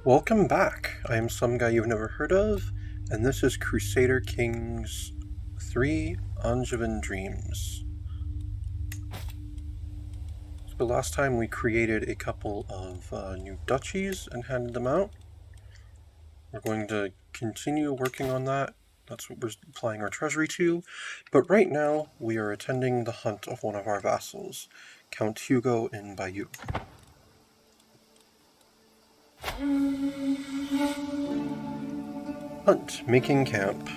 Welcome back. I am some guy you've never heard of, and this is Crusader Kings 3 Angevin Dreams. So last time we created a couple of new duchies and handed them out. We're going to continue working on that. That's what we're applying our treasury to. But right now, we are attending the hunt of one of our vassals, Count Hugo in Bayeux. Hunt, making camp.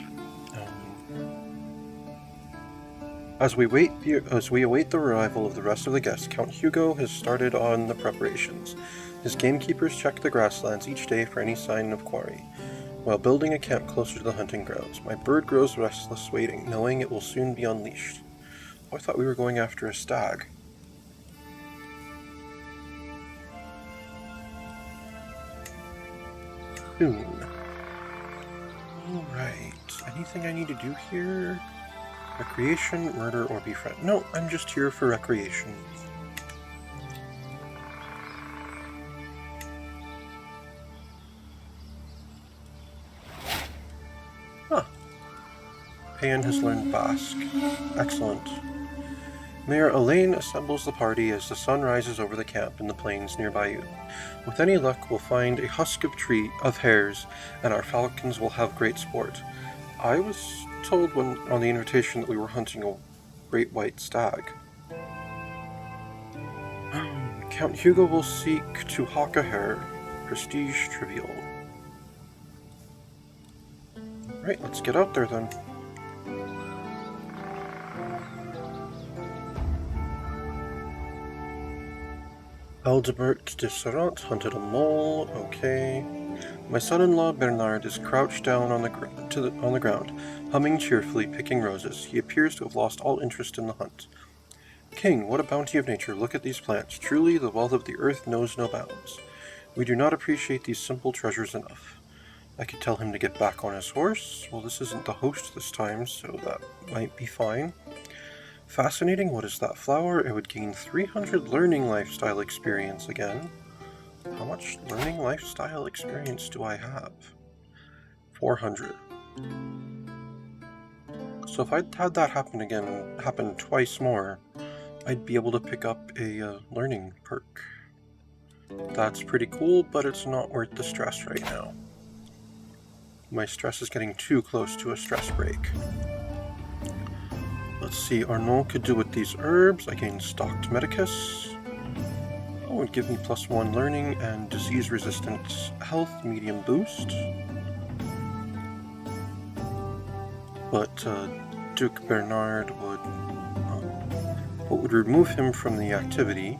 As we await the arrival of the rest of the guests, Count Hugo has started on the preparations. His gamekeepers check the grasslands each day for any sign of quarry, while building a camp closer to the hunting grounds. My bird grows restless, waiting, knowing it will soon be unleashed. Oh, I thought we were going after a stag. Soon. Alright, anything I need to do here? Recreation, murder, or befriend? No, I'm just here for recreation. Huh. Payan has learned Basque. Excellent. Mayor Elaine assembles the party as the sun rises over the camp in the plains nearby you. With any luck, we'll find a husk of hares, and our falcons will have great sport. I was told on the invitation that we were hunting a great white stag. Count Hugo will seek to hawk a hare. Prestige trivial. Right, let's get out there then. Aldebert de Serrant hunted a mole. Okay. My son-in-law Bernard is crouched down on the ground, humming cheerfully, picking roses. He appears to have lost all interest in the hunt. King, what a bounty of nature! Look at these plants. Truly, the wealth of the earth knows no bounds. We do not appreciate these simple treasures enough. I could tell him to get back on his horse. Well, this isn't the host this time, so that might be fine. Fascinating. What is that flower? It would gain 300 learning lifestyle experience again. How much learning lifestyle experience do I have? 400. So if I'd had that happen twice more, I'd be able to pick up a learning perk. That's pretty cool, but it's not worth the stress right now. My stress is getting too close to a stress break. Let's see, Arnaud could do with these herbs. I gain stocked medicus. Oh, it would give me +1 learning and disease resistance health medium boost. But Duke Bernard would remove him from the activity,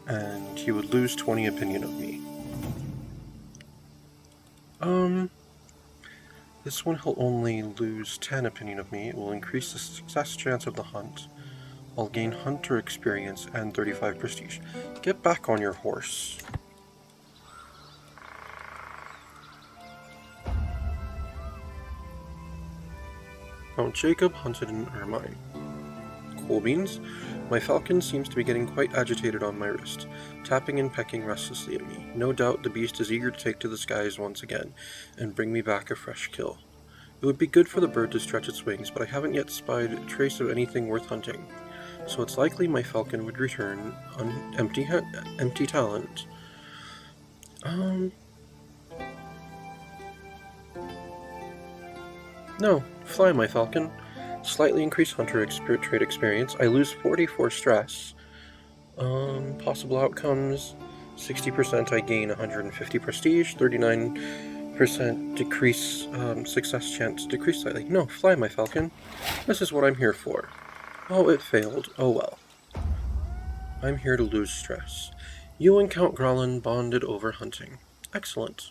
and he would lose 20 opinion of me. This one he'll only lose 10 opinion of me. It will increase the success chance of the hunt. I'll gain hunter experience and 35 prestige. Get back on your horse. Count Jacob hunted an ermine. Cool beans. My falcon seems to be getting quite agitated on my wrist, tapping and pecking restlessly at me. No doubt the beast is eager to take to the skies once again, and bring me back a fresh kill. It would be good for the bird to stretch its wings, but I haven't yet spied a trace of anything worth hunting, so it's likely my falcon would return on empty talent. No, fly my falcon. Slightly increased hunter trait experience. I lose 44 stress. Possible outcomes. 60% I gain 150 prestige. 39% decrease success chance. Decrease slightly. No, fly my falcon. This is what I'm here for. Oh, it failed. Oh well. I'm here to lose stress. You and Count Grolin bonded over hunting. Excellent.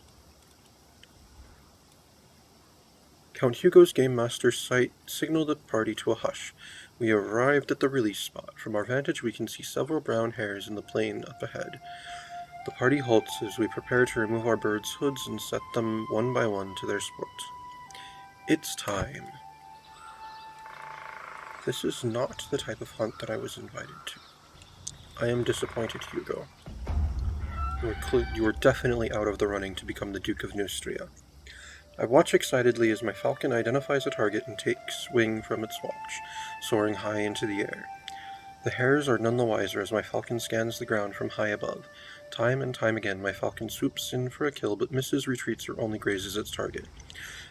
Count Hugo's game master signaled the party to a hush. We have arrived at the release spot. From our vantage, we can see several brown hares in the plain up ahead. The party halts as we prepare to remove our birds' hoods and set them one by one to their sport. It's time. This is not the type of hunt that I was invited to. I am disappointed, Hugo. You are definitely out of the running to become the Duke of Neustria. I watch excitedly as my falcon identifies a target and takes wing from its watch, soaring high into the air. The hares are none the wiser as my falcon scans the ground from high above. Time and time again, my falcon swoops in for a kill, but misses, retreats, or only grazes its target.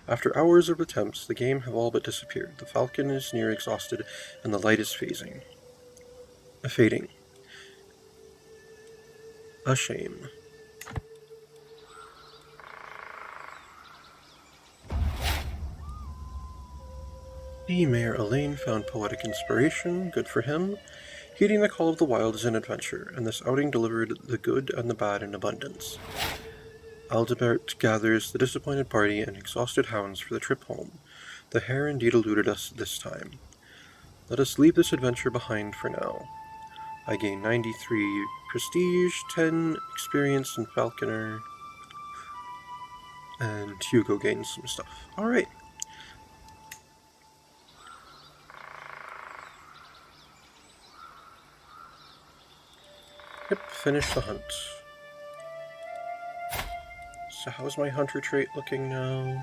After hours of attempts, the game have all but disappeared. The falcon is near exhausted, and the light is fading. A shame. The Mayor Elaine found poetic inspiration, good for him. Heeding the call of the wild is an adventure, and this outing delivered the good and the bad in abundance. Aldebert gathers the disappointed party and exhausted hounds for the trip home. The hare indeed eluded us this time. Let us leave this adventure behind for now. I gain 93 prestige, 10 experience in falconer, and Hugo gains some stuff. Alright. Yep, finish the hunt. So how's my hunter trait looking now?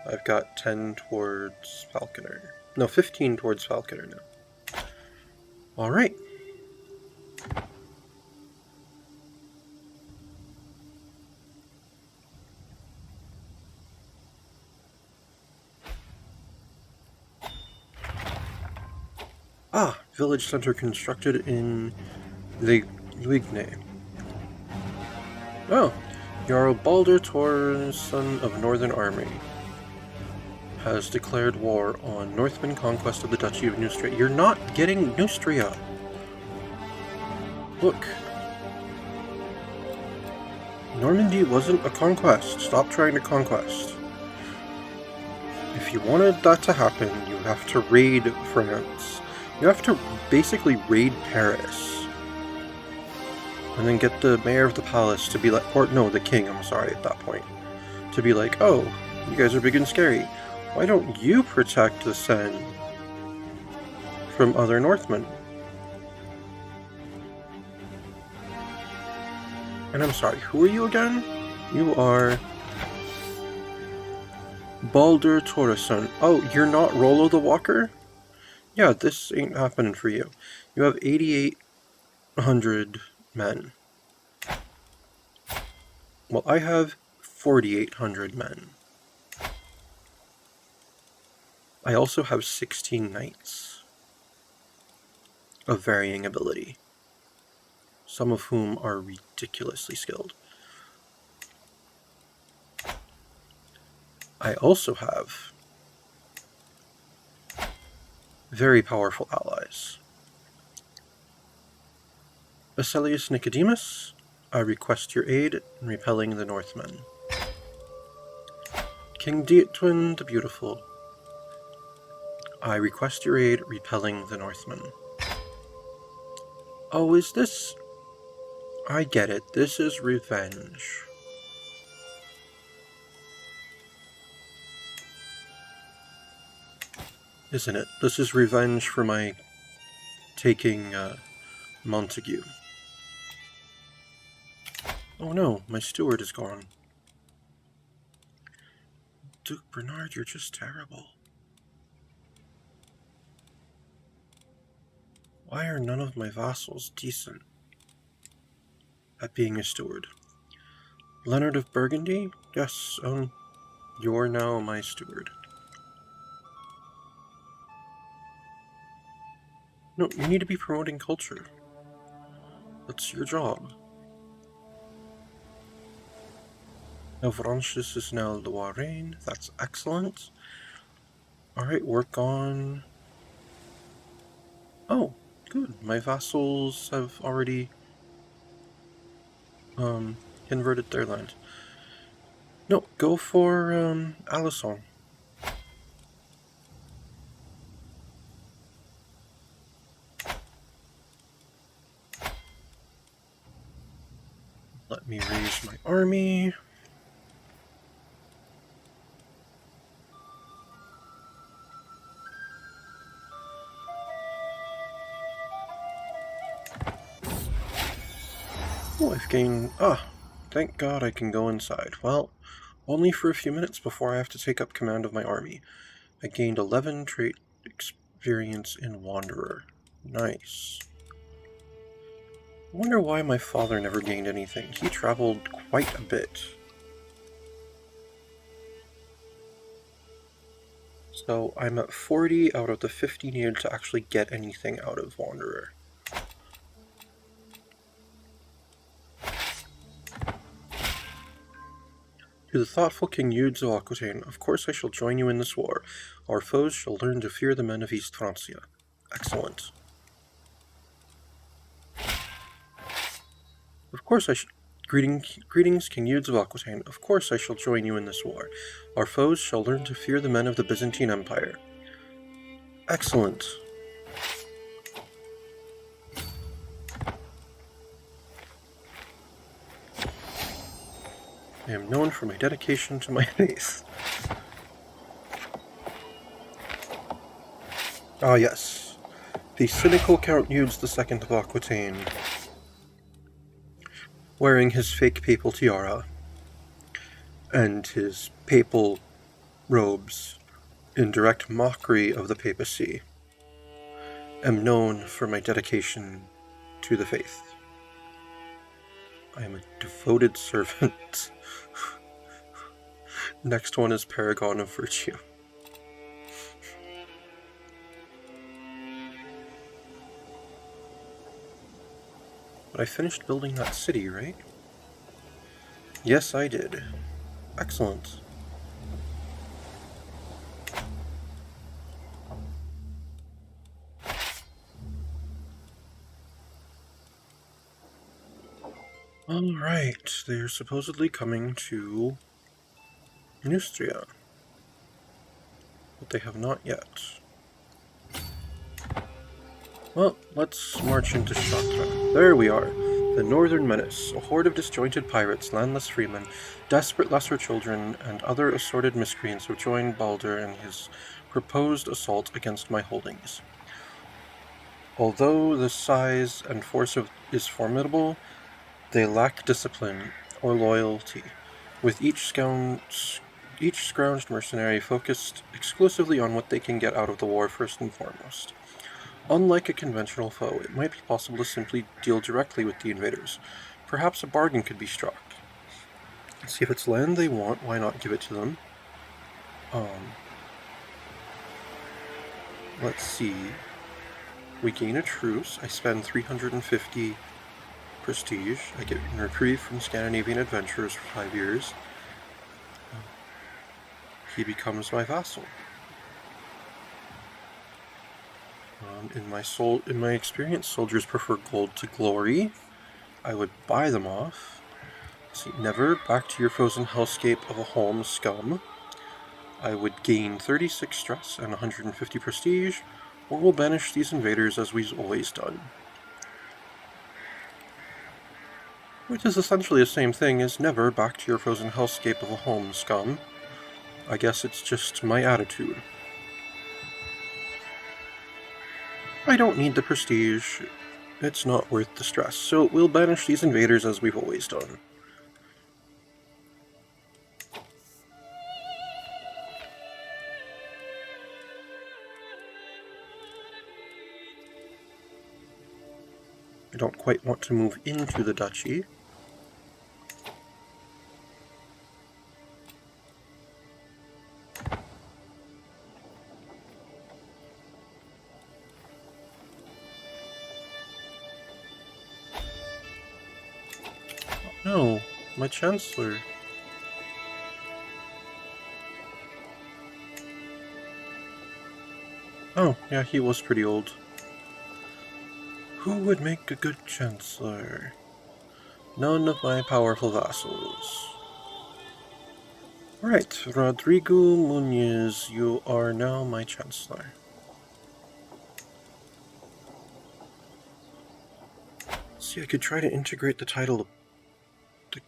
I've got 10 towards falconer. No, 15 towards falconer now. Alright. Village center constructed in Luigne. Oh, Jarl Baldur Thorson of Northern Army has declared war on Northman conquest of the Duchy of Neustria. You're not getting Neustria. Look. Normandy wasn't a conquest. Stop trying to conquest. If you wanted that to happen, you have to raid France. You have to basically raid Paris. And then get the mayor of the palace to be like, or no, the king, I'm sorry, at that point. To be like, oh, you guys are big and scary. Why don't you protect the Seine from other Northmen? And I'm sorry, who are you again? You are Baldur Thorson. Oh, you're not Rollo the Walker? Yeah, this ain't happening for you. You have 8,800 men. Well, I have 4,800 men. I also have 16 knights of varying ability, some of whom are ridiculously skilled. I also have very powerful allies. Basilius Nicodemus, I request your aid in repelling the Northmen. King Dieppe the Beautiful, I request your aid repelling the Northmen. Oh, is this... I get it. This is revenge. Isn't it? This is revenge for my taking Montague. Oh no, my steward is gone. Duke Bernard, you're just terrible. Why are none of my vassals decent at being a steward? Leonard of Burgundy? Yes, you're now my steward. No, you need to be promoting culture. That's your job. Avranches is now Lorraine. That's excellent. Alright, work on... Oh, good. My vassals have already converted their land. No, go for Alisson. Let me raise my army. Oh, I've gained... thank God I can go inside. Well, only for a few minutes before I have to take up command of my army. I gained 11 trait experience in Wanderer. Nice. I wonder why my father never gained anything. He traveled quite a bit. So I'm at 40 out of the 50 needed to actually get anything out of Wanderer. To the thoughtful King Eudes of Aquitaine, of course I shall join you in this war. Our foes shall learn to fear the men of East Francia. Excellent. Of course I shall... Greetings, King Eudes of Aquitaine. Of course I shall join you in this war. Our foes shall learn to fear the men of the Byzantine Empire. Excellent. I am known for my dedication to my faith. Ah, yes. The cynical Count Eudes II of Aquitaine, wearing his fake papal tiara and his papal robes in direct mockery of the papacy, am known for my dedication to the faith. I am a devoted servant. Next one is Paragon of Virtue. But I finished building that city, right? Yes, I did. Excellent. Alright, they're supposedly coming to Neustria, but they have not yet. Well, let's march into Chartres. There we are. The Northern Menace, a horde of disjointed pirates, landless freemen, desperate lesser children, and other assorted miscreants have joined Baldur in his proposed assault against my holdings. Although the size and force is formidable, they lack discipline or loyalty, with each scrounged mercenary focused exclusively on what they can get out of the war first and foremost. Unlike a conventional foe, it might be possible to simply deal directly with the invaders. Perhaps a bargain could be struck. Let's see, if it's land they want, why not give it to them? Let's see. We gain a truce. I spend 350 prestige. I get a reprieve from Scandinavian adventurers for 5 years. He becomes my vassal. In my experience, soldiers prefer gold to glory. I would buy them off. Let's see, never back to your frozen hellscape of a home, scum. I would gain 36 stress and 150 prestige, or we'll banish these invaders as we've always done. Which is essentially the same thing as never back to your frozen hellscape of a home, scum. I guess it's just my attitude. I don't need the prestige. It's not worth the stress, so we'll banish these invaders as we've always done. I don't quite want to move into the duchy. No, my chancellor. Oh, yeah, he was pretty old. Who would make a good chancellor? None of my powerful vassals. Right, Rodrigo Muñoz, you are now my chancellor. See, I could try to integrate the title of the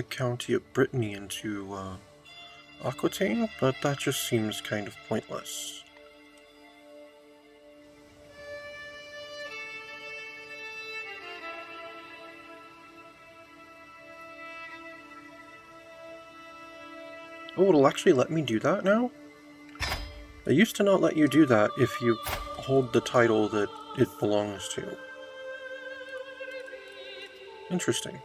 County of Brittany into Aquitaine, but that just seems kind of pointless. Oh, it'll actually let me do that now? I used to not let you do that if you hold the title that it belongs to. Interesting.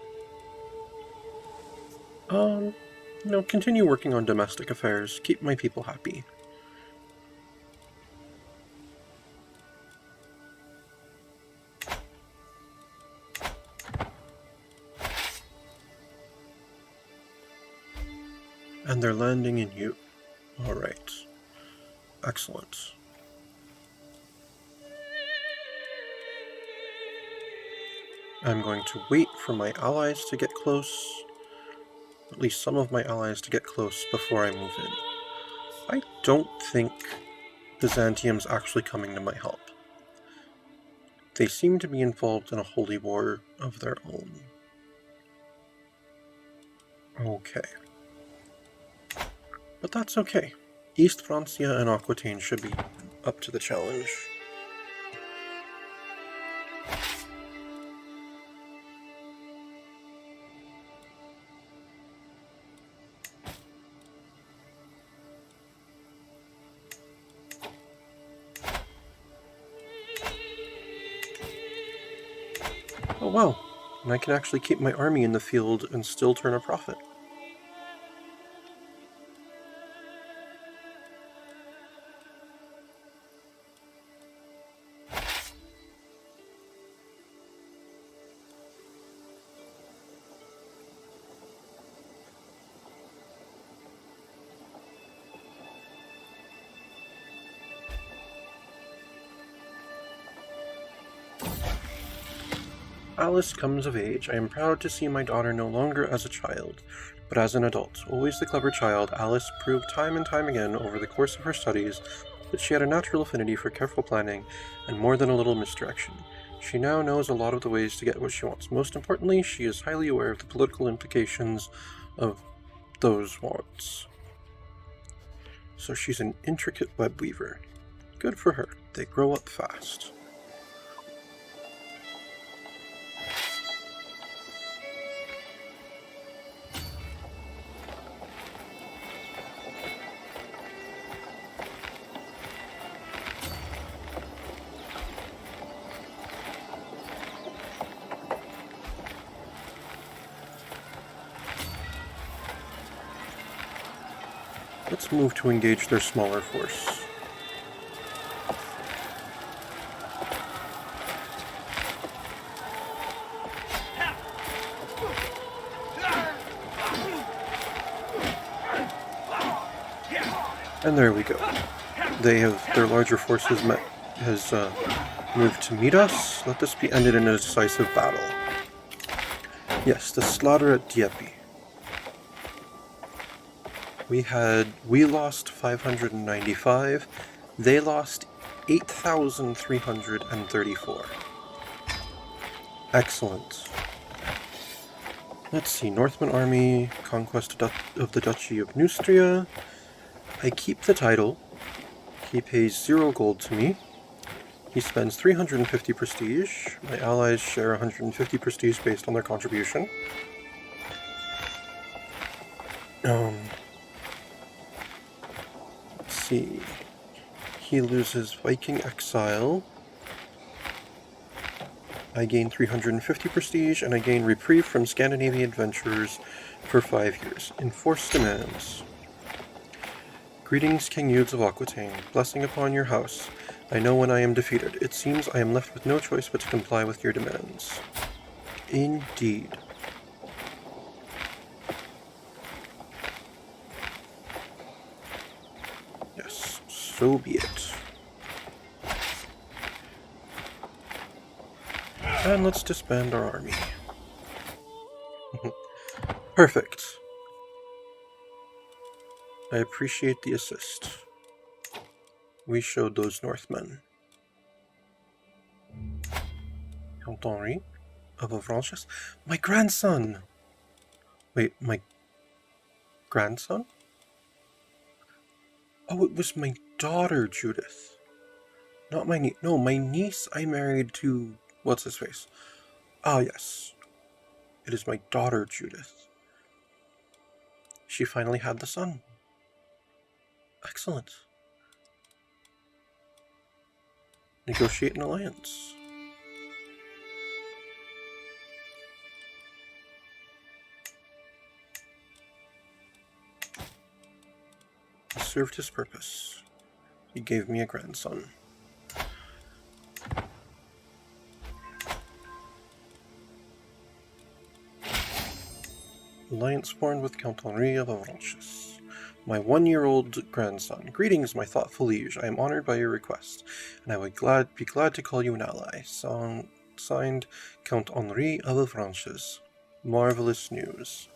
Continue working on domestic affairs. Keep my people happy. And they're landing in you. Alright. Excellent. I'm going to wait for my allies to get close. At least some of my allies to get close before I move in. I don't think Byzantium's actually coming to my help. They seem to be involved in a holy war of their own. Okay. But that's okay. East Francia and Aquitaine should be up to the challenge. Oh wow, and I can actually keep my army in the field and still turn a profit. Alice comes of age. I am proud to see my daughter no longer as a child, but as an adult. Always the clever child, Alice proved time and time again over the course of her studies that she had a natural affinity for careful planning and more than a little misdirection. She now knows a lot of the ways to get what she wants. Most importantly, she is highly aware of the political implications of those wants. So she's an intricate web weaver. Good for her. They grow up fast. Let's move to engage their smaller force. And there we go. Their larger force has moved to meet us. Let this be ended in a decisive battle. Yes, the slaughter at Dieppe. We lost 595. They lost 8,334. Excellent. Let's see, Northman Army, conquest of the Duchy of Neustria. I keep the title. He pays 0 gold to me. He spends 350 prestige. My allies share 150 prestige based on their contribution. Let's see. He loses Viking Exile. I gain 350 prestige, and I gain reprieve from Scandinavian adventurers for 5 years. Enforced demands. Greetings, King Eudes of Aquitaine. Blessing upon your house. I know when I am defeated. It seems I am left with no choice but to comply with your demands. Indeed. Yes, so be it. And let's disband our army. Perfect. I appreciate the assist. We showed those Northmen. Count Henri of Avranches? My grandson! Wait, my grandson? Oh, it was my daughter, Judith. Not my niece. No, my niece I married to... What's his face? Ah, yes. It is my daughter, Judith. She finally had the son. Excellent. Negotiate an alliance. He served his purpose. He gave me a grandson. Alliance formed with Count Henri of Avranches. My 1-year-old grandson. Greetings, my thoughtful liege. I am honored by your request, and I would be glad to call you an ally. Signed, Count Henri of Avranches. Marvelous news.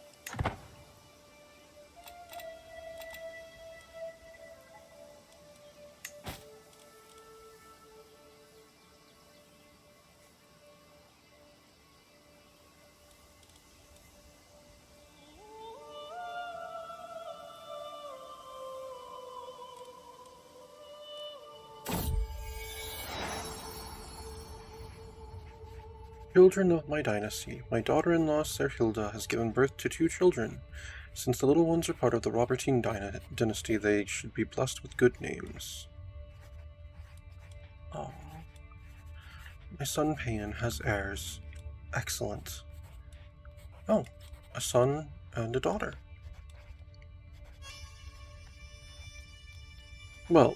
Children of my dynasty, my daughter-in-law Serhilda has given birth to 2 children. Since the little ones are part of the Robertine dynasty, they should be blessed with good names. Oh. My son Payan has heirs. Excellent. Oh, a son and a daughter. Well,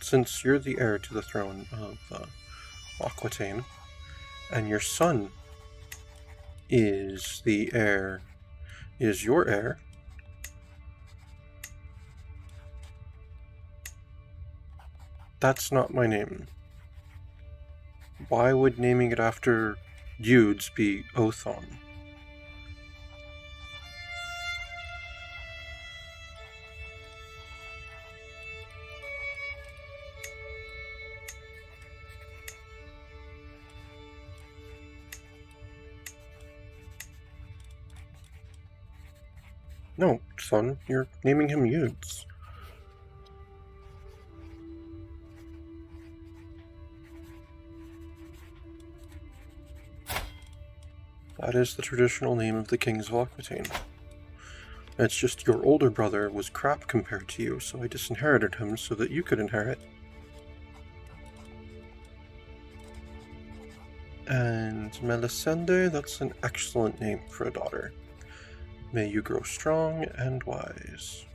since you're the heir to the throne of Aquitaine, and your son is your heir, that's not my name. Why would naming it after Eudes be Othon? No, son, you're naming him Eudes. That is the traditional name of the kings of Aquitaine. It's just your older brother was crap compared to you, so I disinherited him so that you could inherit. And Melisende, that's an excellent name for a daughter. May you grow strong and wise.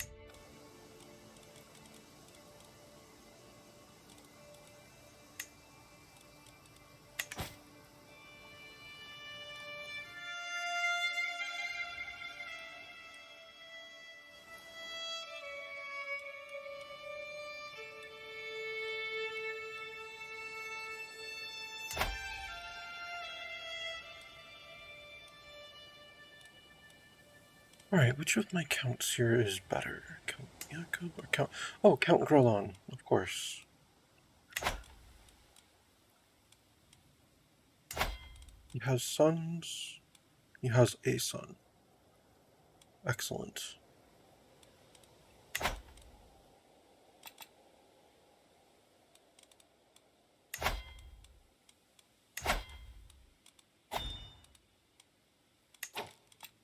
Alright, which of my counts here is better? Count Jacob or Count... Oh, Count Grolon, of course. He has sons. He has a son. Excellent.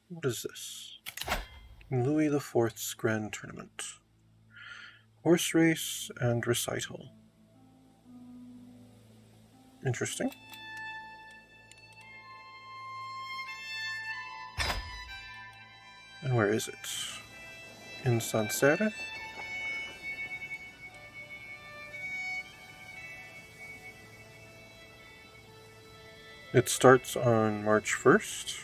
What is this? King Louis IV's Grand Tournament. Horse race and recital. Interesting. And where is it? In Sancerre? It starts on March 1st.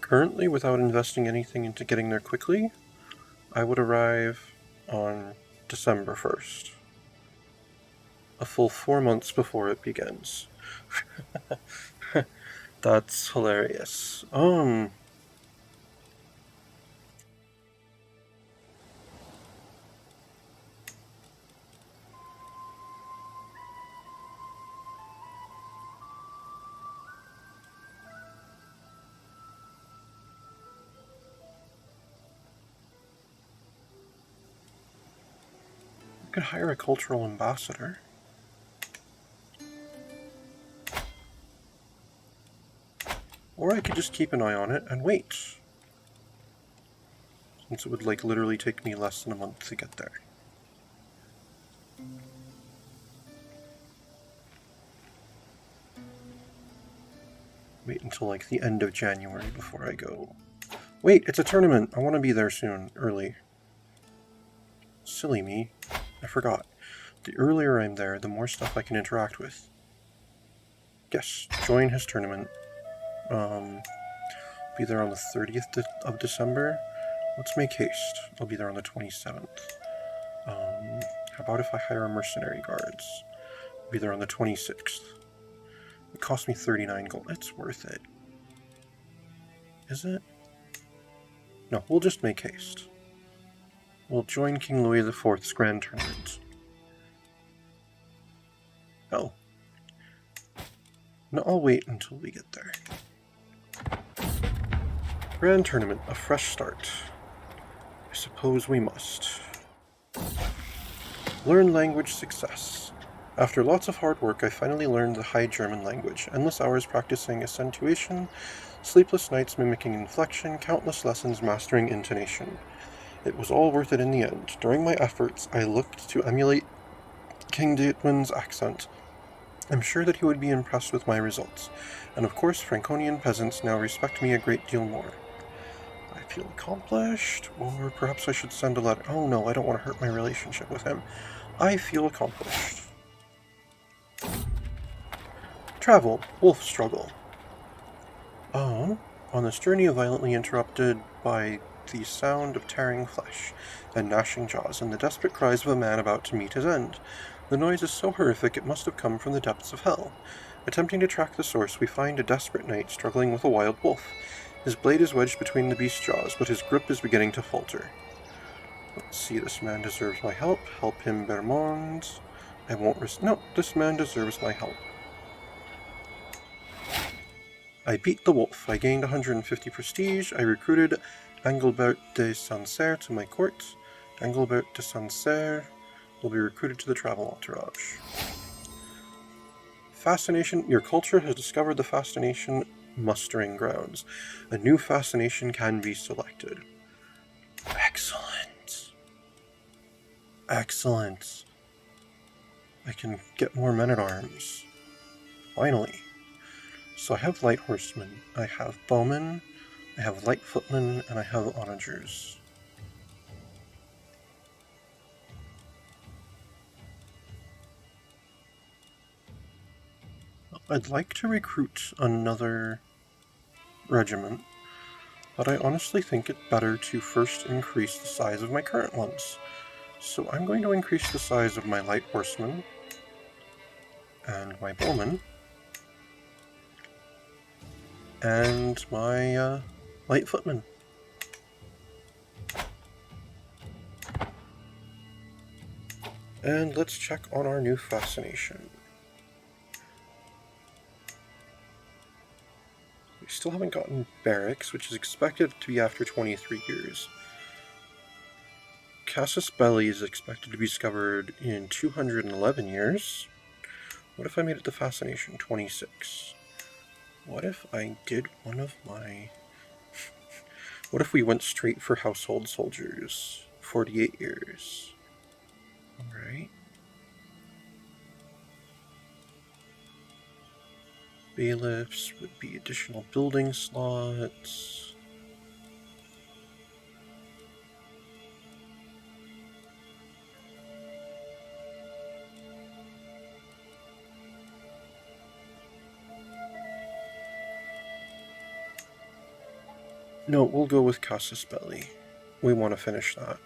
Currently, without investing anything into getting there quickly, I would arrive on December 1st. A full 4 months before it begins. That's hilarious. I could hire a cultural ambassador. Or I could just keep an eye on it and wait. Since it would literally take me less than a month to get there. Wait until like the end of January before I go. Wait, it's a tournament! I want to be there soon, early. Silly me. I forgot. The earlier I'm there, the more stuff I can interact with. Yes, join his tournament. Be there on the 30th of December. Let's make haste. I'll be there on the 27th. How about if I hire mercenary guards? I'll be there on the 26th. It cost me 39 gold. It's worth it. Is it? No, we'll just make haste. We'll join King Louis IV's Grand Tournament. Oh. No, I'll wait until we get there. Grand Tournament, a fresh start. I suppose we must. Learn language success. After lots of hard work, I finally learned the High German language. Endless hours practicing accentuation, sleepless nights mimicking inflection, countless lessons mastering intonation. It was all worth it in the end. During my efforts, I looked to emulate King Dieppe accent. I'm sure that he would be impressed with my results, and of course Franconian peasants now respect me a great deal more. I feel accomplished, or perhaps I should send a letter. Oh no, I don't want to hurt my relationship with him. I feel accomplished. Travel, wolf struggle. On this journey violently interrupted by the sound of tearing flesh and gnashing jaws and the desperate cries of a man about to meet his end. The noise is so horrific it must have come from the depths of hell. Attempting to track the source, we find a desperate knight struggling with a wild wolf. His blade is wedged between the beast's jaws, but his grip is beginning to falter. Let's see, this man deserves my help. Help him, Bermond. I won't No, this man deserves my help. I beat the wolf. I gained 150 prestige. I recruited Engelbert de Sancerre to my court. Engelbert de Sancerre will be recruited to the travel entourage. Fascination. Your culture has discovered the fascination mustering grounds. A new fascination can be selected. Excellent. Excellent. I can get more men-at-arms. Finally. So I have light horsemen, I have bowmen, I have light footmen, and I have onagers. I'd like to recruit another regiment, but I honestly think it better to first increase the size of my current ones. So I'm going to increase the size of my light horsemen and my bowmen and my light footmen. And let's check on our new fascination. We still haven't gotten barracks, which is expected to be after 23 years. Casus Belli is expected to be discovered in 211 years. What if I made it to fascination 26? What if I did one of my... What if we went straight for household soldiers? 48 years. Alright. Bailiffs would be additional building slots. No, we'll go with Casus Belli. We want to finish that.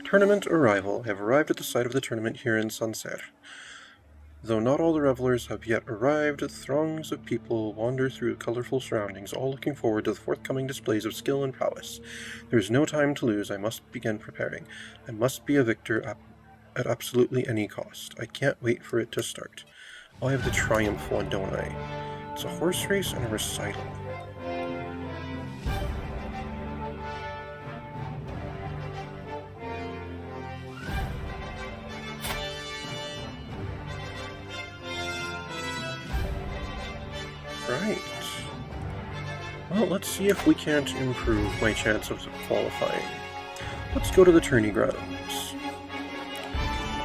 Tournament arrival. I have arrived at the site of the tournament here in Sancerre. Though not all the revelers have yet arrived, throngs of people wander through colorful surroundings, all looking forward to the forthcoming displays of skill and prowess. There is no time to lose. I must begin preparing. I must be a victor at absolutely any cost. I can't wait for it to start. Oh, I have the Triumph one, don't I? It's a horse race and a recital. Right. Well, let's see if we can't improve my chance of qualifying. Let's go to the tourney grounds.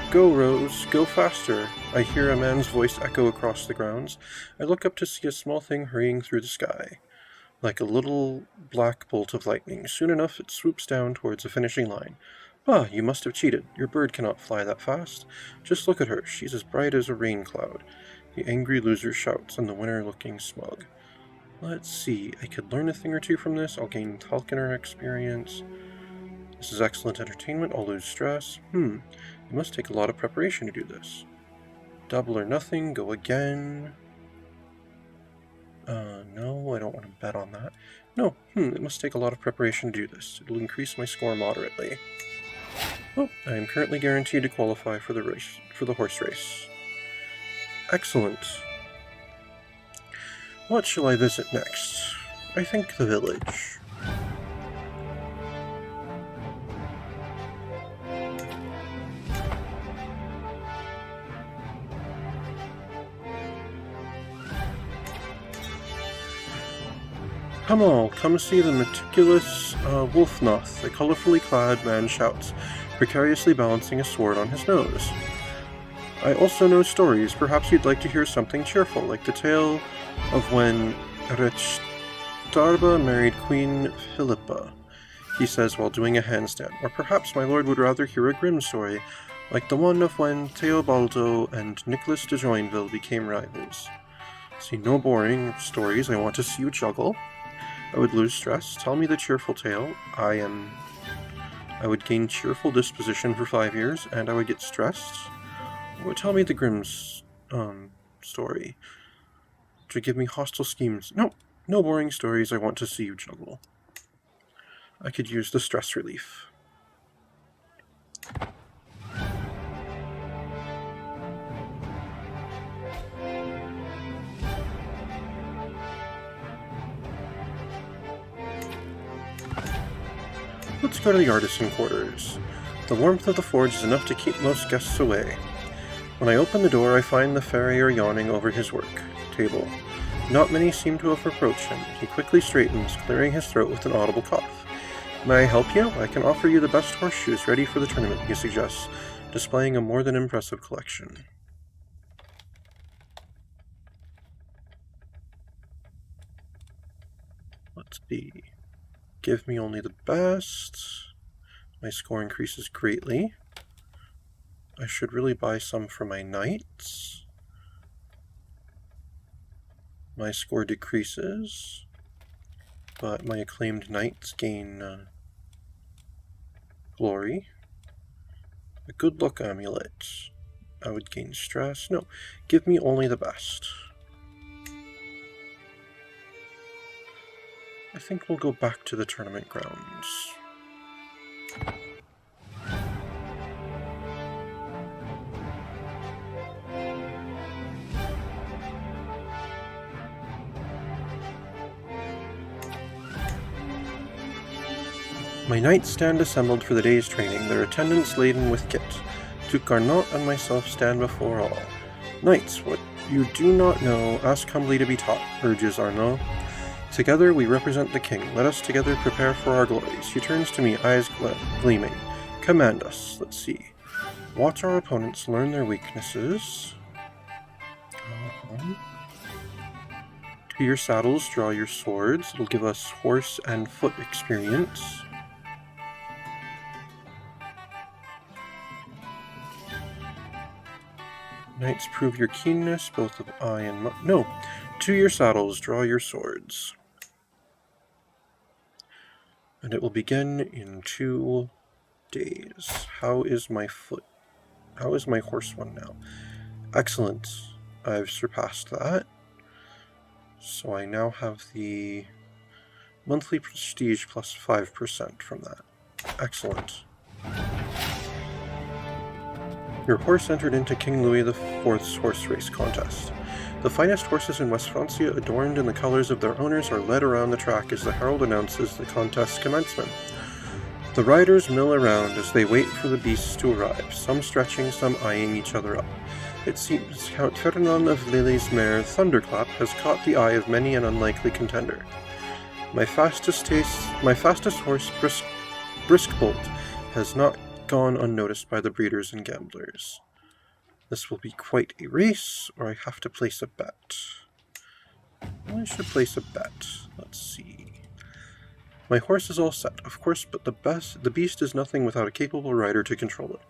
Go, Rose, go faster. I hear a man's voice echo across the grounds. I look up to see a small thing hurrying through the sky, like a little black bolt of lightning. Soon enough, it swoops down towards the finishing line. Ah, you must have cheated. Your bird cannot fly that fast. Just look at her. She's as bright as a rain cloud. The angry loser shouts, and the winner looking smug. Let's see. I could learn a thing or two from this. I'll gain Falconer experience. This is excellent entertainment. I'll lose stress. It must take a lot of preparation to do this. Double or nothing. Go again. No, I don't want to bet on that. No, it must take a lot of preparation to do this. It'll increase my score moderately. Oh, I am currently guaranteed to qualify for the horse race. Excellent. What shall I visit next? I think the village. Come all, come see the meticulous Wolfnoth, a colorfully clad man shouts, precariously balancing a sword on his nose. I also know stories. Perhaps you'd like to hear something cheerful, like the tale of when Rechtarba married Queen Philippa, he says while doing a handstand. Or perhaps my lord would rather hear a grim story, like the one of when Theobaldo and Nicholas de Joinville became rivals. See, no boring stories. I want to see you juggle. I would lose stress. Tell me the cheerful tale. I would gain cheerful disposition for 5 years, and I would get stressed. Or tell me the grim story. To give me hostile schemes. No boring stories. I want to see you juggle. I could use the stress relief. Let's go to the artisan quarters. The warmth of the forge is enough to keep most guests away. When I open the door, I find the farrier yawning over his work table. Not many seem to have approached him. He quickly straightens, clearing his throat with an audible cough. May I help you? I can offer you the best horseshoes ready for the tournament, he suggests, displaying a more than impressive collection. Let's be. Give me only the best. My score increases greatly. I should really buy some for my knights. My score decreases, but my acclaimed knights gain glory. A good luck amulet. I would gain stress. No, give me only the best. I think we'll go back to the tournament grounds. My knights stand assembled for the day's training, their attendants laden with kit. Duke Garnot and myself stand before all. Knights, what you do not know, ask humbly to be taught, urges Arnaud. Together we represent the king. Let us together prepare for our glories. He turns to me, eyes gleaming. Command us. Let's see. Watch our opponents, learn their weaknesses. To your saddles, draw your swords. It'll give us horse and foot experience. Knights, prove your keenness, both of eye and no. To your saddles, draw your swords. And it will begin in 2 days. How is my foot? How is my horse one now? Excellent. I've surpassed that. So I now have the monthly prestige plus 5% from that. Excellent. Your horse entered into King Louis IV's horse race contest. The finest horses in West Francia, adorned in the colors of their owners, are led around the track as the herald announces the contest's commencement. The riders mill around as they wait for the beasts to arrive, some stretching, some eyeing each other up. It seems Count Ferdinand of Lille's mare Thunderclap has caught the eye of many an unlikely contender. My fastest horse, Brisk Bolt, has not gone unnoticed by the breeders and gamblers. This will be quite a race, or I have to place a bet. I should place a bet. Let's see. My horse is all set, of course, but the beast is nothing without a capable rider to control it.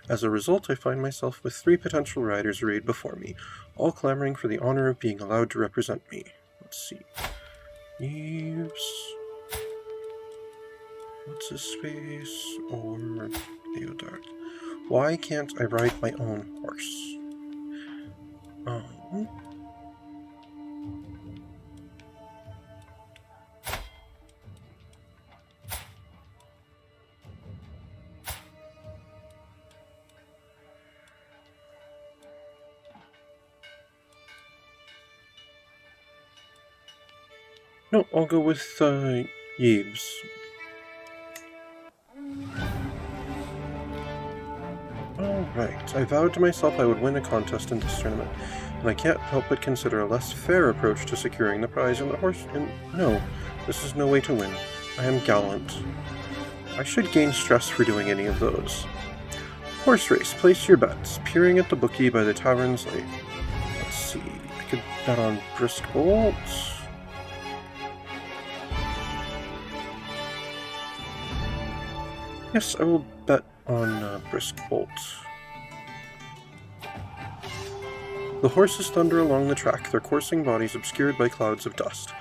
As a result, I find myself with 3 potential riders arrayed before me, all clamoring for the honor of being allowed to represent me. Let's see. Neves. What's his face? Or Theodart. Why can't I ride my own horse? No, I'll go with Yves. Alright, I vowed to myself I would win a contest in this tournament, and I can't help but consider a less fair approach to securing the prize in the horse. No, this is no way to win. I am gallant. I should gain stress for doing any of those. Horse race, place your bets. Peering at the bookie by the tavern's light. Let's see, I could bet on Brisk Bolt. Yes, I will bet on Brisk Bolt. The horses thunder along the track, their coursing bodies obscured by clouds of dust.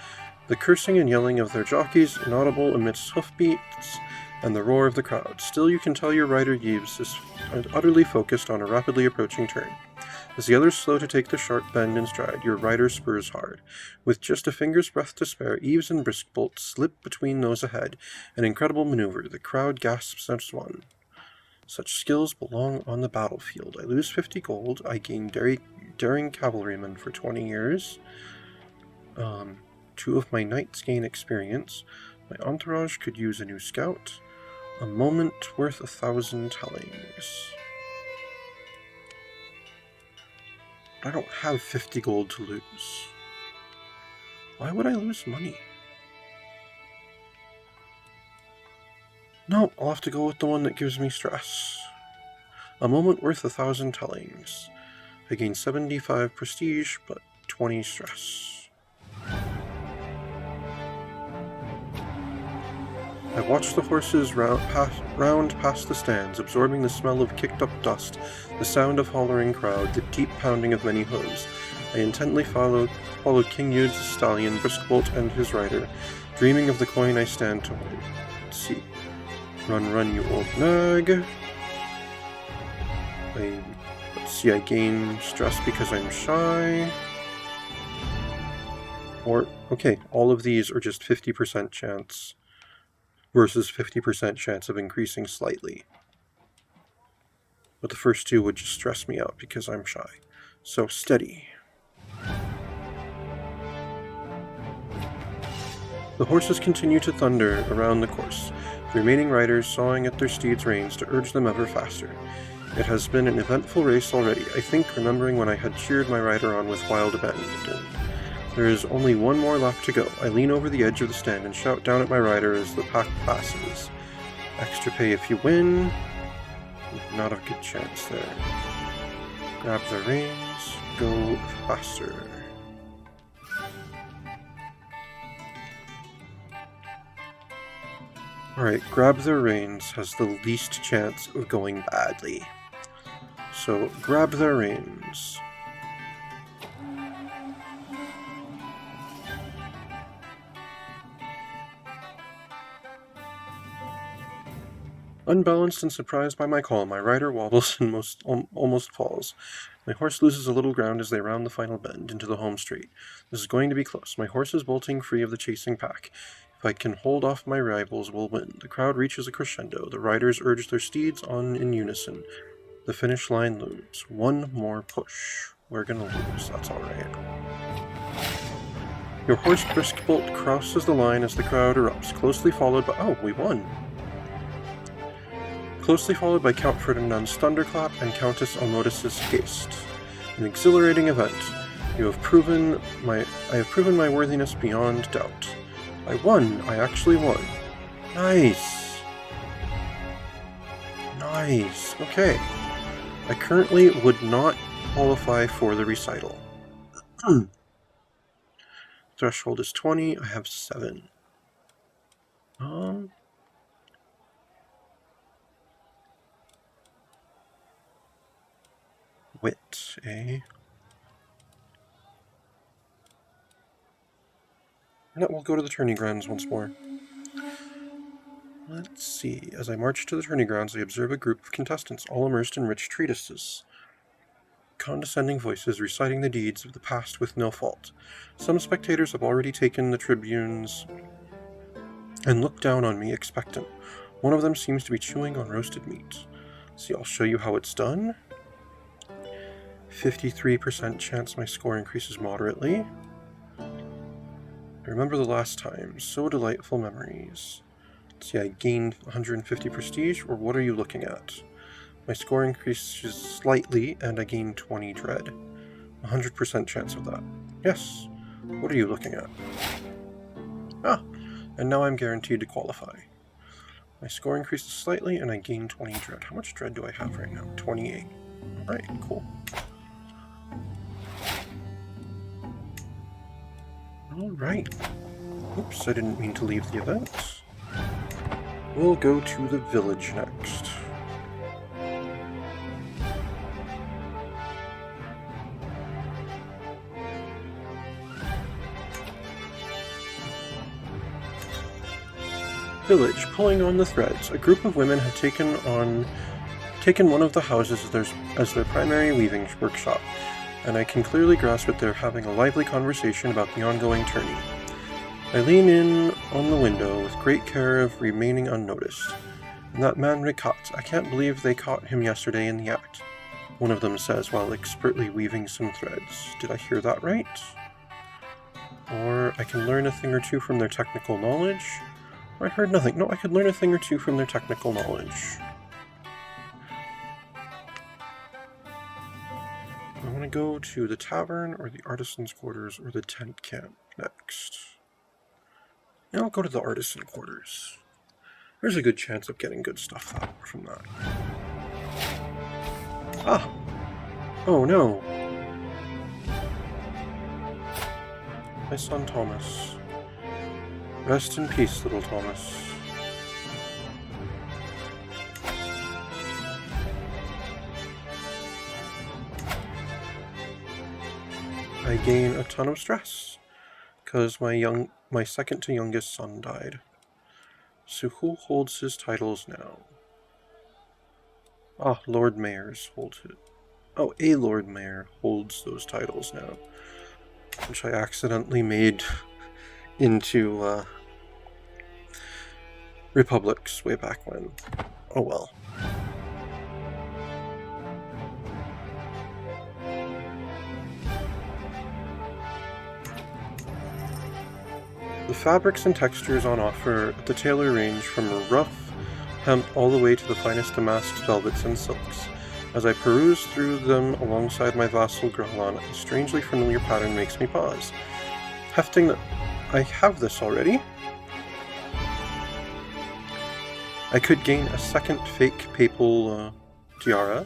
The cursing and yelling of their jockeys inaudible amidst hoofbeats and the roar of the crowd. Still you can tell your rider Yves is utterly focused on a rapidly approaching turn. As the others slow to take the sharp bend in stride, your rider spurs hard. With just a finger's breadth to spare, Yves and Brisk Bolt slip between those ahead. An incredible maneuver. The crowd gasps as one. Such skills belong on the battlefield. I lose 50 gold. I gain daring cavalryman for 20 years. 2 of my knights gain experience. My entourage could use a new scout. A moment worth 1,000 tellings. I don't have 50 gold to lose. Why would I lose money? No, I'll have to go with the one that gives me stress. A moment worth 1,000 tellings. I gain 75 prestige, but 20 stress. I watch the horses round past the stands, absorbing the smell of kicked-up dust, the sound of hollering crowd, the deep pounding of many hooves. I intently followed King Yude's stallion, Brisk Bolt, and his rider, dreaming of the coin I stand to win. Let's see. Run, you old nag. Let's see, I gain stress because I'm shy. Okay, all of these are just 50% chance. Versus 50% chance of increasing slightly. But the first 2 would just stress me out because I'm shy. So steady. The horses continue to thunder around the course, the remaining riders sawing at their steeds' reins to urge them ever faster. It has been an eventful race already, I think, remembering when I had cheered my rider on with wild abandon. There is only one more lap to go. I lean over the edge of the stand and shout down at my rider as the pack passes. Extra pay if you win. Not a good chance there. Grab the reins. Go faster. Alright, grab the reins has the least chance of going badly. So, grab the reins. Unbalanced and surprised by my call, my rider wobbles and almost falls. My horse loses a little ground as they round the final bend into the home straight. This is going to be close. My horse is bolting free of the chasing pack. If I can hold off my rivals, we'll win. The crowd reaches a crescendo. The riders urge their steeds on in unison. The finish line looms. One more push. We're gonna lose. That's alright. Your horse Brisk Bolt crosses the line as the crowd erupts, closely followed by... Oh, we won! Closely followed by Count Ferdinand's Thunderclap and Countess Almodus's Haste. An exhilarating event. I have proven my worthiness beyond doubt. I won. I actually won. Nice. Nice. Okay. I currently would not qualify for the recital. Threshold is 20. I have 7. Wit, eh? No, we'll go to the tourney grounds once more. Let's see. As I march to the tourney grounds, I observe a group of contestants, all immersed in rich treatises. Condescending voices reciting the deeds of the past with no fault. Some spectators have already taken the tribunes and look down on me expectant. One of them seems to be chewing on roasted meat. See, I'll show you how it's done. 53% chance my score increases moderately. I remember the last time. So delightful memories. See, I gained 150 prestige, or what are you looking at? My score increases slightly, and I gain 20 dread. 100% chance of that. Yes. What are you looking at? Ah, and now I'm guaranteed to qualify. My score increases slightly, and I gain 20 dread. How much dread do I have right now? 28. Alright, cool. Alright. Oops, I didn't mean to leave the event. We'll go to the village next. Village, pulling on the threads. A group of women have taken one of the houses as their primary weaving workshop, and I can clearly grasp that they're having a lively conversation about the ongoing tourney. I lean in on the window with great care of remaining unnoticed. And that man Ricat, I can't believe they caught him yesterday in the act, one of them says while expertly weaving some threads. Did I hear that right? Or I can learn a thing or two from their technical knowledge. Or I heard nothing. No, I could learn a thing or two from their technical knowledge. I want to go to the tavern, or the artisan's quarters, or the tent camp next. And I'll go to the artisan quarters. There's a good chance of getting good stuff from that. Ah! Oh no! My son Thomas. Rest in peace, little Thomas. I gain a ton of stress, because my second to youngest son died. So who holds his titles now? Ah, Lord Mayors holds it. Oh, a Lord Mayor holds those titles now, which I accidentally made into republics way back when. Oh well. The fabrics and textures on offer at the tailor range from a rough hemp all the way to the finest damasked velvets and silks. As I peruse through them alongside my vassal Grelon, a strangely familiar pattern makes me pause. Hefting that I have this already. I could gain a second fake papal tiara,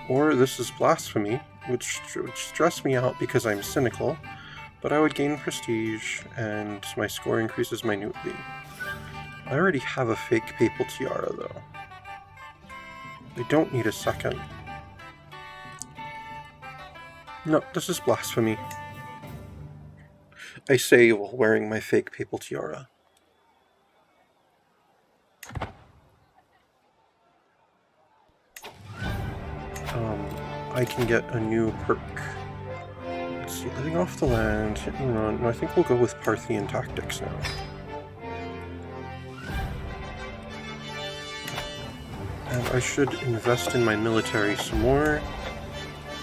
or this is blasphemy, which would stress me out because I'm cynical, but I would gain prestige, and my score increases minutely. I already have a fake papal tiara, though. I don't need a second. No, this is blasphemy. I say while wearing my fake papal tiara. I can get a new perk. Let's see, living off the land, hit and run. No, I think we'll go with Parthian tactics now. And I should invest in my military some more.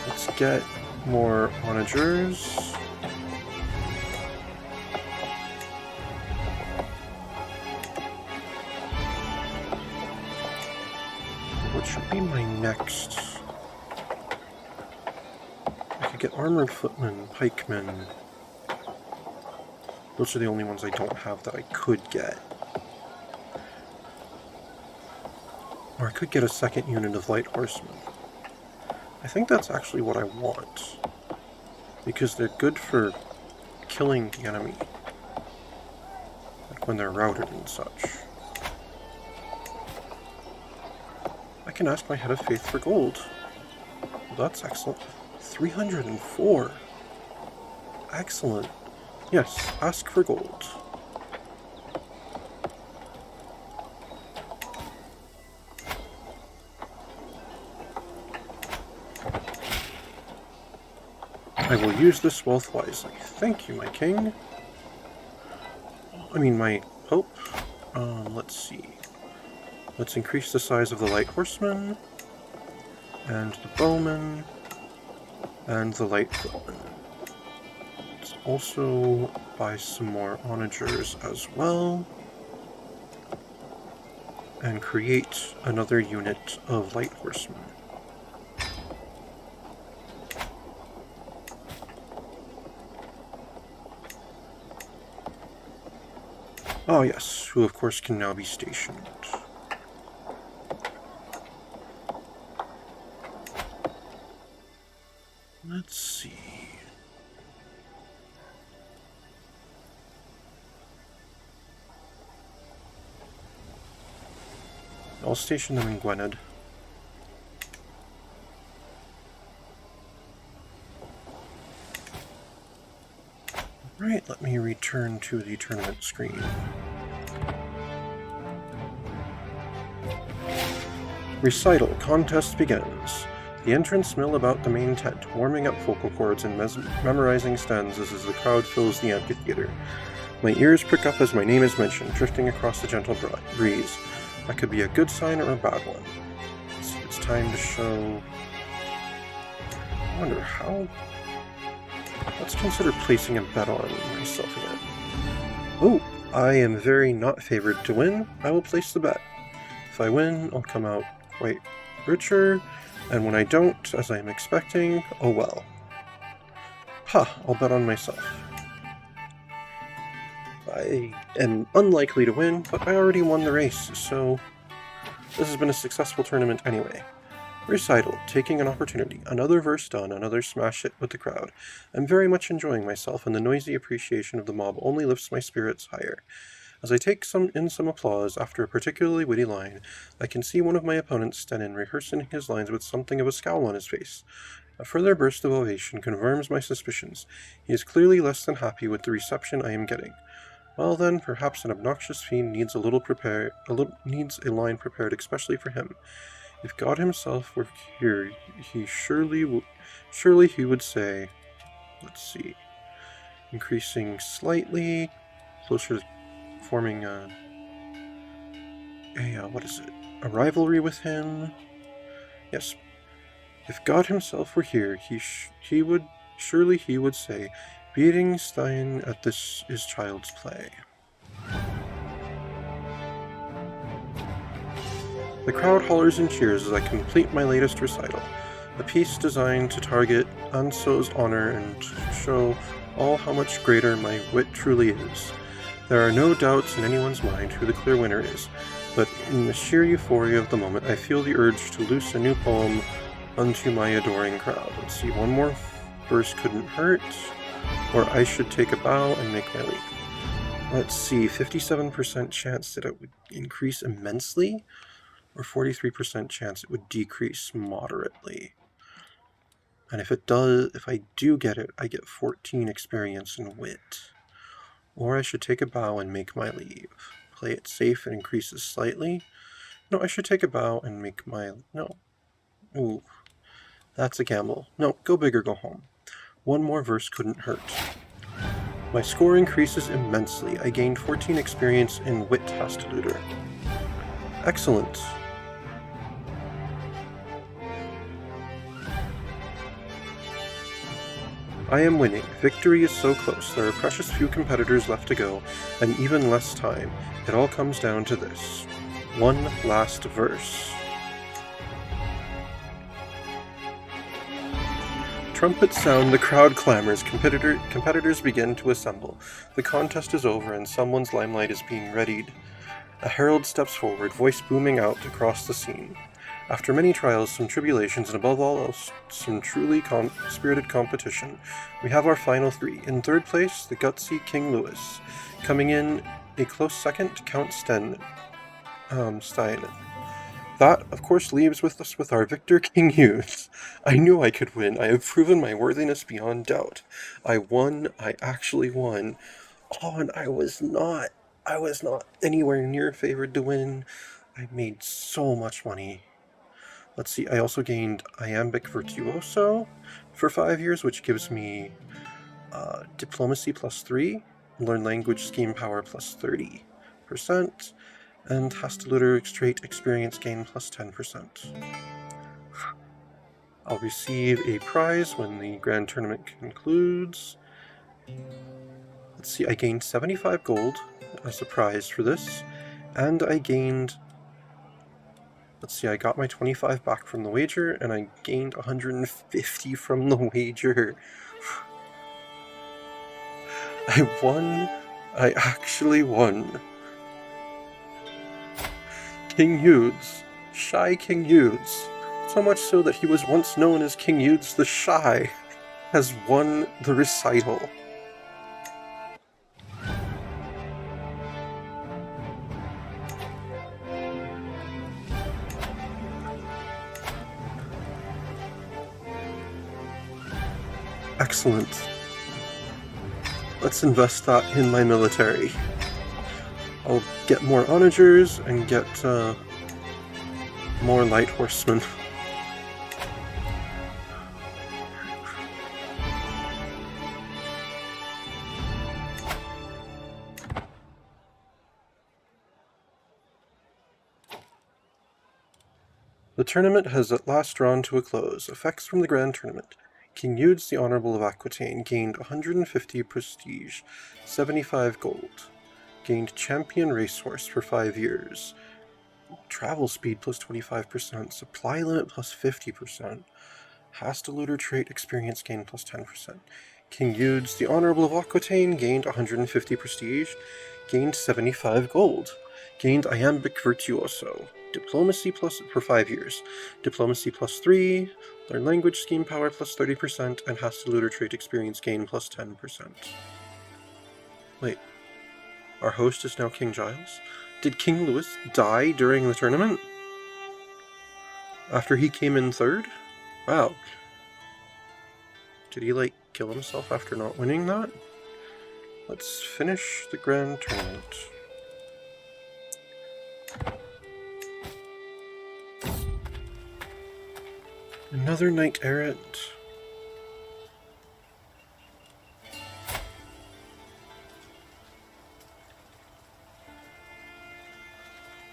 Let's get more onagers. What should be my next? could get armored footmen, pikemen. Those are the only ones I don't have that I could get. Or I could get a second unit of light horsemen. I think that's actually what I want, because they're good for killing the enemy, like when they're routed and such. I can ask my head of faith for gold. Well, that's excellent. 304. Excellent. Yes, ask for gold. I will use this wealth wisely. Thank you, my king. I mean, my pope. Let's see. Let's increase the size of the light horsemen, and the bowmen, and the light footmen. Let's also buy some more onagers as well, and create another unit of light horsemen. Oh yes, who of course can now be stationed. Let's see. I'll station them in Gwynedd. Right, let me return to the tournament screen. Recital. Contest begins. The entrants mill about the main tent, warming up vocal cords and memorizing stanzas as the crowd fills the amphitheater. My ears prick up as my name is mentioned, drifting across the gentle breeze. That could be a good sign or a bad one. Let's see, it's time to show... I wonder how... Let's consider placing a bet on myself again. Oh, I am very not favored to win. I will place the bet. If I win, I'll come out quite richer, and when I don't, as I am expecting, oh well. Ha, I'll bet on myself. I am unlikely to win, but I already won the race, so this has been a successful tournament anyway. Recital, taking an opportunity. Another verse done, another smash hit with the crowd. I'm very much enjoying myself, and the noisy appreciation of the mob only lifts my spirits higher. As I take some applause after a particularly witty line, I can see one of my opponents stand in rehearsing his lines with something of a scowl on his face. A further burst of ovation confirms my suspicions. He is clearly less than happy with the reception I am getting. Well then, perhaps an obnoxious fiend needs a line prepared especially for him. If God himself were here, he surely he would say, let's see, increasing slightly, closer to forming a rivalry with him. Yes, if God himself were here, he would say, beating Stein at this is child's play. The crowd hollers and cheers as I complete my latest recital, a piece designed to target Anso's honor and show all how much greater my wit truly is. There are no doubts in anyone's mind who the clear winner is, but in the sheer euphoria of the moment, I feel the urge to loose a new poem unto my adoring crowd. Let's see, one more verse couldn't hurt, or I should take a bow and make my leap. Let's see, 57% chance that it would increase immensely, or 43% chance it would decrease moderately. And if I do get it, I get 14 experience and wit. Or I should take a bow and make my leave. Play it safe and increases slightly. No, I should take a bow and make my... No. Ooh. That's a gamble. No, go big or go home. One more verse couldn't hurt. My score increases immensely. I gained 14 experience in Wit Hasteluder. Excellent. I am winning. Victory is so close. There are precious few competitors left to go, and even less time. It all comes down to this. One last verse. Trumpets sound, the crowd clamors, competitors begin to assemble. The contest is over and someone's limelight is being readied. A herald steps forward, voice booming out across the scene. After many trials, some tribulations, and above all else, some truly spirited competition, we have our final three. In third place, the gutsy King Louis. Coming in a close second, Count Stein. That, of course, leaves us with our victor, King Hughes. I knew I could win. I have proven my worthiness beyond doubt. I won. I actually won. Oh, and I was not anywhere near favored to win. I made so much money. Let's see, I also gained Iambic Virtuoso for 5 years, which gives me Diplomacy +3, Learn Language Scheme Power +30%, and Hastoluter Trait Experience Gain +10%. I'll receive a prize when the grand tournament concludes. Let's see, I gained 75 gold as a prize for this, and I gained... Let's see, I got my 25 back from the wager, and I gained 150 from the wager. I won. I actually won. King Hughes. Shy King Hughes. So much so that he was once known as King Hughes the Shy, has won the recital. Excellent. Let's invest that in my military. I'll get more onagers and get more light horsemen. The tournament has at last drawn to a close. Effects from the grand tournament. King Eudes the Honorable of Aquitaine gained 150 prestige, 75 gold. Gained Champion Racehorse for 5 years. Travel speed plus 25%, supply limit plus 50%. Hastoluter trait experience gain plus 10%. King Eudes the Honorable of Aquitaine gained 150 prestige, gained 75 gold. Gained Iambic Virtuoso. Diplomacy plus for 5 years. Diplomacy +3, Learn Language Scheme Power +30%, and Hastoluter trait experience gain plus 10%. Wait, our host is now King Giles? Did King Louis die during the tournament? After he came in third? Wow. Did he, kill himself after not winning that? Let's finish the grand tournament. Another knight errant.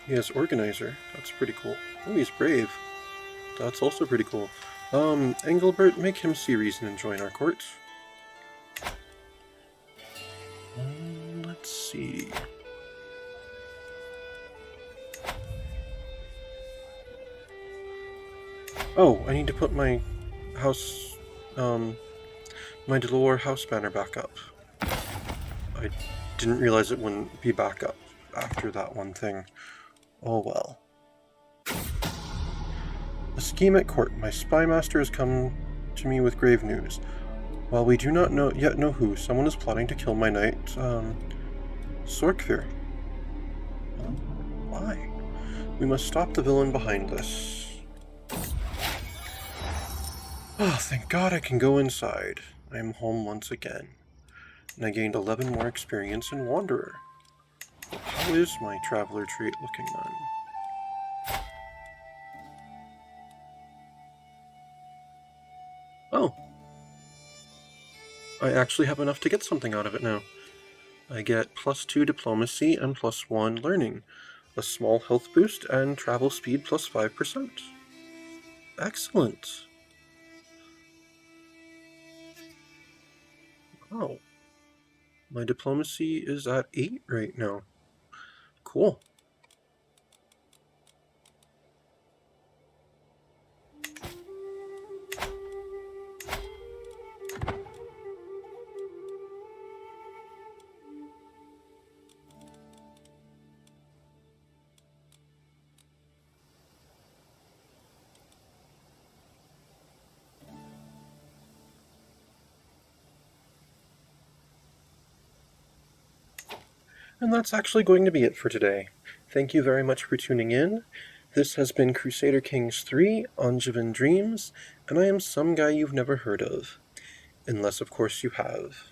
He has organizer. That's pretty cool. Oh, he's brave. That's also pretty cool. Engelbert, make him see reason and join our court. Let's see. Oh, I need to put my house, my Delore house banner back up. I didn't realize it wouldn't be back up after that one thing. Oh well. A scheme at court. My spy master has come to me with grave news. While we do not yet know who, someone is plotting to kill my knight, Sorkvir. Why? We must stop the villain behind this. Oh, thank God I can go inside. I am home once again. And I gained 11 more experience in Wanderer. How is my Traveler trait looking then? Oh. I actually have enough to get something out of it now. I get +2 Diplomacy and +1 Learning, a small health boost, and travel speed +5%. Excellent. Wow. My Diplomacy is at 8 right now. Cool. And that's actually going to be it for today. Thank you very much for tuning in. This has been Crusader Kings 3, Angevin Dreams, and I am some guy you've never heard of. Unless, of course, you have.